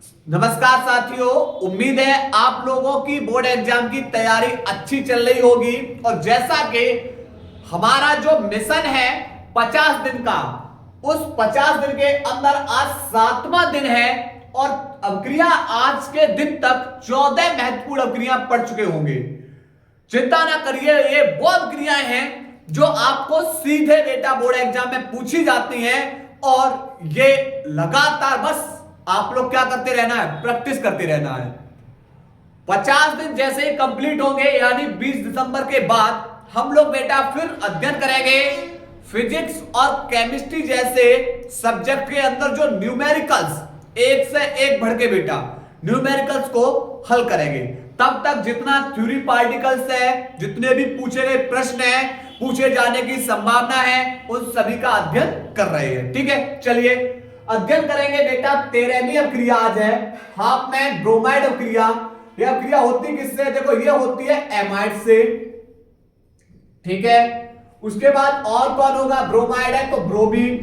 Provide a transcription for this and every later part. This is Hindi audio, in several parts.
नमस्कार साथियों, उम्मीद है आप लोगों की बोर्ड एग्जाम की तैयारी अच्छी चल रही होगी। और जैसा कि हमारा जो मिशन है 50 दिन का, उस 50 दिन के अंदर आज 7वां दिन है और अवक्रिया आज के दिन तक 14 महत्वपूर्ण अवक्रिया पढ़ चुके होंगे। चिंता ना करिए, ये वो अवक्रियाएं हैं जो आपको सीधे बेटा बोर्ड एग्जाम में पूछी जाती हैं और ये लगातार बस आप लोग क्या करते रहना है, प्रैक्टिस करते रहना है। 50 दिन जैसे ही कंप्लीट होंगे यानी 20 दिसंबर के बाद हम लोग बेटा फिर अध्ययन करेंगे फिजिक्स और केमिस्ट्री जैसे सब्जेक्ट के अंदर जो न्यूमेरिकल्स एक से एक बढ़ के बेटा न्यूमेरिकल्स को हल करेंगे। तब तक जितना थ्योरी पार्टिकल्स है, जितने भी पूछे गए प्रश्न है, पूछे जाने की संभावना है, उन सभी का अध्ययन कर रहे हैं। ठीक है, चलिए अध्ययन करेंगे बेटा 13वीं अवक्रिया आज है, हाफमैन ब्रोमाइड अवक्रिया। यह अवक्रिया होती किससे? देखो ये होती है एमाइड से। ठीक है, उसके बाद और कौन होगा? ब्रोमाइड है तो ब्रोमीन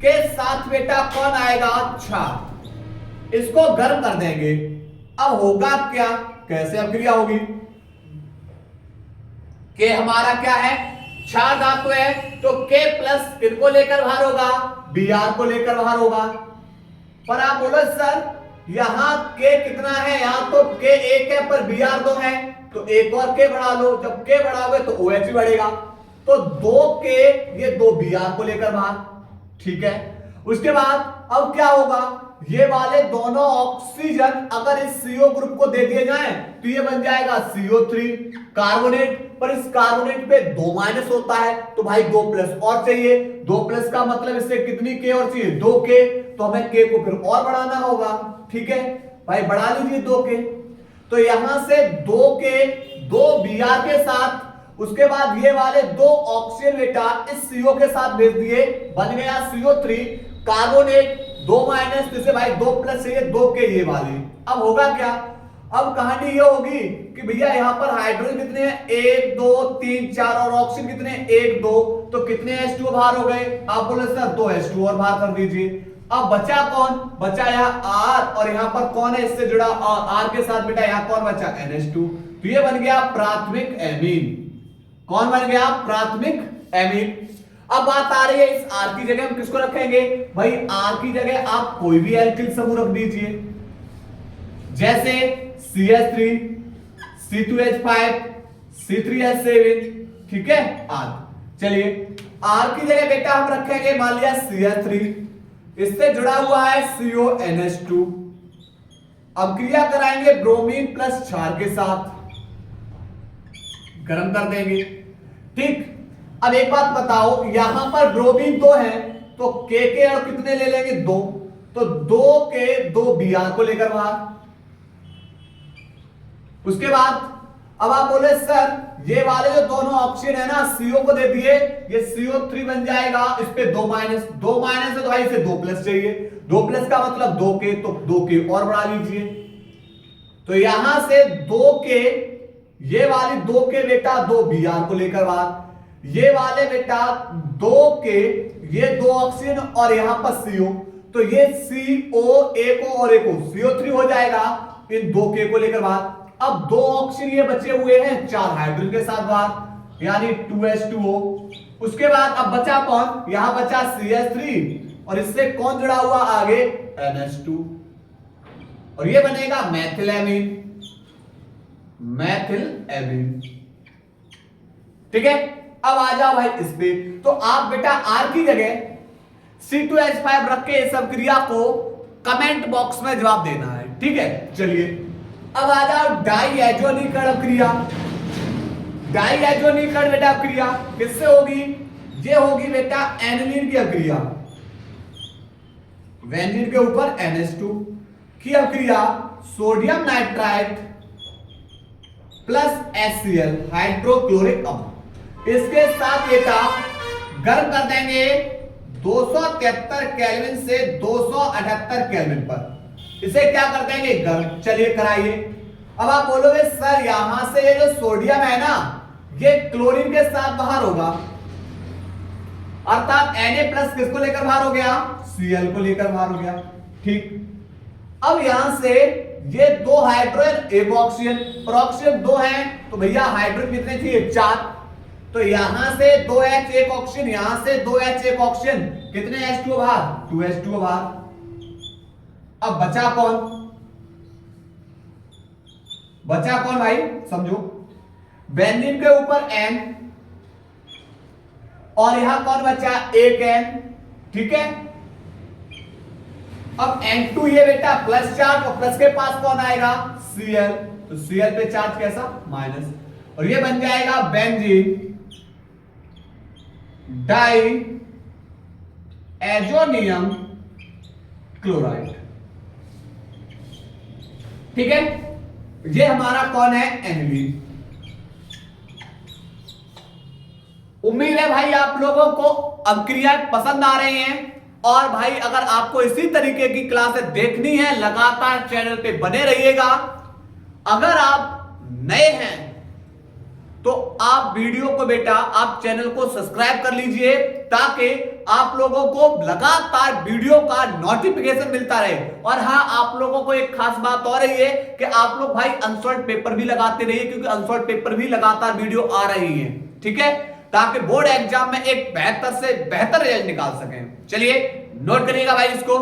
के साथ बेटा कौन आएगा? क्षार। इसको गर्म कर देंगे। अब होगा क्या, कैसे अवक्रिया होगी? के हमारा क्या है? क्षार धातु है तो K प्लस किनको लेकर बाहर होगा? Br को लेकर बाहर होगा। पर आप बोलो सर यहां K कितना है? यहां तो K एक है पर Br 2 है, तो एक और K बढ़ा लो। जब K बढ़ाओगे तो OH बढ़ेगा, तो 2K ये 2 Br को लेकर बाहर। ठीक है, उसके बाद अब क्या होगा? ये वाले दोनों ऑक्सीजन अगर इस CO ग्रुप को दे दिए जाएं तो ये बन जाएगा CO3 कार्बोनेट। पर इस कार्बोनेट पे 2 माइनस होता है तो भाई 2 प्लस और चाहिए। 2 प्लस का मतलब इससे कितनी K और चाहिए? 2K, तो हमें K को फिर और बढ़ाना होगा। ठीक है भाई, बढ़ा लीजिए 2K। तो यहां से 2K 2 Br के साथ, उसके बाद ये वाले 2 ऑक्सीजन बेटा इस CO के साथ भेज दिए, बन गया CO3 कार्बोनेट। 2 माइनस से भाई 2 प्लस चाहिए 2K ये वाली। अब होगा क्या? अब कहानी ये होगी कि भैया यहां पर हाइड्रोजन कितने हैं? 1 2 3 4 और ऑक्सीजन कितने? 1 2, तो कितने H2 बाहर हो गए? आप बोले सर 2 H2 और बाहर कर दीजिए। अब बचा कौन? बचा यहाँ R, और यहाँ पर कौन है इससे जुड़ा? R के साथ बेटा यहाँ कौन बचा? NH2। तो ये बन गया प्राथमिक एमीन। कौन बन गया? प्राथमिक एमीन। अब बात आ रही है इस R की जगह हम किसको रखेंगे? भाई R की जगह आप कोई भी एल्किल समूह रख दीजिए, जैसे CH3 C2H5 C3H7। ठीक है, आदि। चलिए R की जगह बेटा हम रखेंगे मान लिया CH3, इससे जुड़ा हुआ है CONH2। अब क्रिया कराएंगे ब्रोमीन प्लस क्षार के साथ, गर्म कर देंगे। ठीक, अब एक बात बताओ, यहां पर ब्रोमीन 2 है तो K के और कितने ले लेंगे? 2, तो 2K 2 Br को लेकर बाहर। उसके बाद अब आप बोले सर ये वाले जो दोनों ऑक्सीजन है ना CO को दे दिए, ये CO3 बन जाएगा, इस पे 2 माइनस है तो भाई इसे 2 प्लस चाहिए। 2 प्लस का मतलब 2K, तो 2K और बढ़ा लीजिए। तो यहां से 2K ये वाली 2K बेटा 2 Br को लेकर बाहर, ये वाले बेटा 2K ये 2 ऑक्सीजन और यहां पर CO, तो ये CO एक और एक CO3 हो जाएगा इन 2K को लेकर बाहर। अब 2 ऑक्सीजन ये बचे हुए हैं 4 हाइड्रोजन के साथ बाहर, यानी 2H2O। उसके बाद अब बचा कौन? यहां बचा CH3 और इससे कौन जुड़ा हुआ आगे? NH2, और ये बनेगा मैथिलएमीन। मैथिलएमीन। ठीक है, अब आ जाओ भाई इस पे। तो आप बेटा R की जगह C2H5 रख के इस अवक्रिया को कमेंट बॉक्स में जवाब देना है। ठीक है, चलिए अब आ जाओ डाइएजोनिकरण अवक्रिया। डाइएजोनिकरण बेटा अवक्रिया किससे होगी? ये होगी बेटा एनिलीन की अवक्रिया। वेनिलीन के ऊपर NH2 की अवक्रिया, sodium nitrite plus HCl hydrochloric अम्ल, इसके साथ बेटा गर्म कर देंगे 273 केल्विन से 278 केल्विन पर। इसे क्या कर देंगे? गर्म। चलिए कराइए। अब आप बोलोगे सर यहां से ये जो सोडियम है ना ये क्लोरीन के साथ बाहर होगा, अर्थात Na प्लस किसको लेकर बाहर हो गया? Cl को लेकर बाहर हो गया। ठीक, अब यहां से ये 2 हाइड्रोजन एक ऑक्सीजन, और ऑक्सीजन 2 है तो भैया हाइड्रोजन कितने चाहिए 4, तो यहां से 2H एक ऑक्सीजन, यहां से 2H एक ऑक्सीजन, कितने H2O बाहर 2H2O बाहर। अब बचा कौन, बचा कौन भाई समझो, बेंजीन के ऊपर N और यहां कौन बचा एक N, ठीक है। अब N2 ये बेटा प्लस चार्ज, और प्लस के पास कौन आएगा Cl, तो Cl पे चार्ज कैसा माइनस, और ये बन जाएगा बेंजीन डाई एजोनियम क्लोराइड, ठीक है। ये हमारा कौन है एनिलीन। उम्मीद है भाई आप लोगों को अभिक्रियाएं पसंद आ रही हैं, और भाई अगर आपको इसी तरीके की क्लासें देखनी है लगातार चैनल पे बने रहिएगा। अगर आप नए हैं तो आप वीडियो को बेटा आप चैनल को सब्सक्राइब कर लीजिए, ताकि आप लोगों को लगातार वीडियो का नोटिफिकेशन मिलता रहे। और हाँ, आप लोगों को एक खास बात और रही है कि आप लोग भाई अनसॉल्व पेपर भी लगाते रहिए, क्योंकि अनसॉल्व पेपर भी लगातार वीडियो आ रही है, ठीक है, ताकि बोर्ड एग्जाम में एक बेहतर से बेहतर रिजल्ट निकाल सकें। चलिए नोट करिएगा भाई इसको।